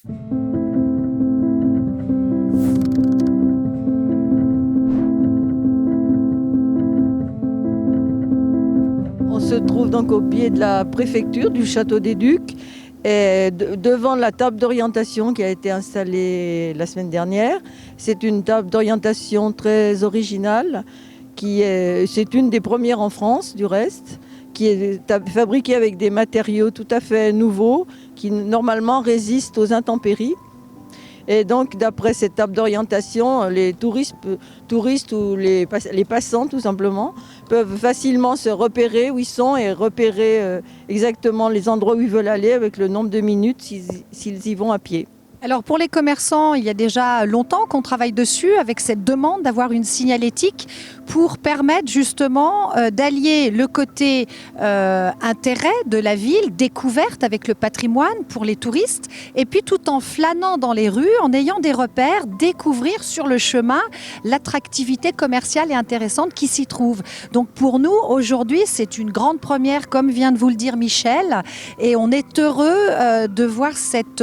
On se trouve donc au pied de la préfecture du Château des Ducs, et devant la table d'orientation qui a été installée la semaine dernière. C'est une table d'orientation très originale, c'est une des premières en France du reste, qui est fabriquée avec des matériaux tout à fait nouveaux, qui normalement résistent aux intempéries. Et donc, d'après cette table d'orientation, les touristes ou les passants, tout simplement, peuvent facilement se repérer où ils sont et repérer exactement les endroits où ils veulent aller avec le nombre de minutes s'ils y vont à pied. Alors pour les commerçants, il y a déjà longtemps qu'on travaille dessus avec cette demande d'avoir une signalétique pour permettre justement d'allier le côté intérêt de la ville, découverte avec le patrimoine pour les touristes, et puis tout en flânant dans les rues, en ayant des repères, découvrir sur le chemin l'attractivité commerciale et intéressante qui s'y trouve. Donc pour nous, aujourd'hui, c'est une grande première, comme vient de vous le dire Michel, et on est heureux de voir cet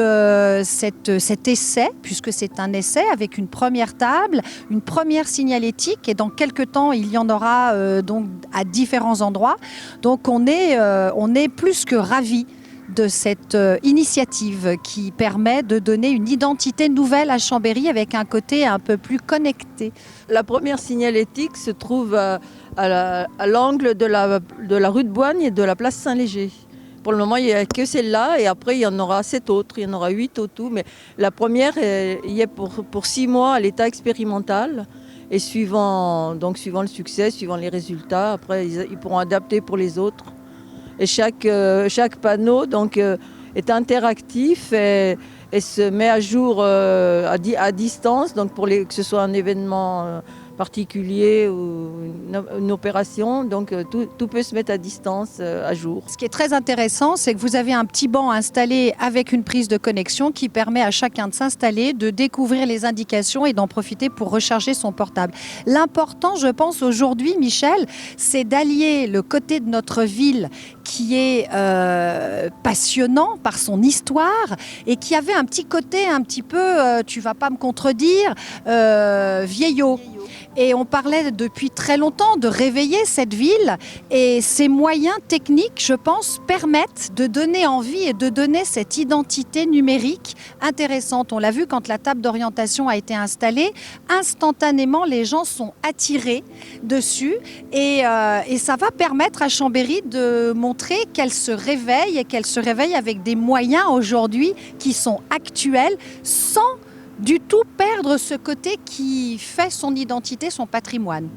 essai, puisque c'est un essai avec une première table, une première signalétique, et dans quelques temps, il y en aura donc à différents endroits. Donc on est plus que ravis de cette initiative qui permet de donner une identité nouvelle à Chambéry avec un côté un peu plus connecté. La première signalétique se trouve à l'angle de la rue de Boigne et de la place Saint-Léger. Pour le moment, il n'y a que celle-là, et après, il y en aura 7 autres, il y en aura 8 au tout. Mais la première, il y est pour 6 mois à l'état expérimental. Et suivant le succès, suivant les résultats, après, ils pourront adapter pour les autres. Et chaque panneau est interactif et se met à jour à distance, donc que ce soit un événement particulier ou une opération, donc tout peut se mettre à distance, à jour. Ce qui est très intéressant, c'est que vous avez un petit banc installé avec une prise de connexion qui permet à chacun de s'installer, de découvrir les indications et d'en profiter pour recharger son portable. L'important, je pense, aujourd'hui, Michel, c'est d'allier le côté de notre ville qui est passionnant par son histoire et qui avait un petit côté un petit peu, tu vas pas me contredire, vieillot. Et on parlait depuis très longtemps de réveiller cette ville, et ces moyens techniques, je pense, permettent de donner envie et de donner cette identité numérique intéressante. On l'a vu quand la table d'orientation a été installée, instantanément les gens sont attirés dessus, et ça va permettre à Chambéry de montrer qu'elle se réveille, et qu'elle se réveille avec des moyens aujourd'hui qui sont actuels, sans du tout perdre ce côté qui fait son identité, son patrimoine.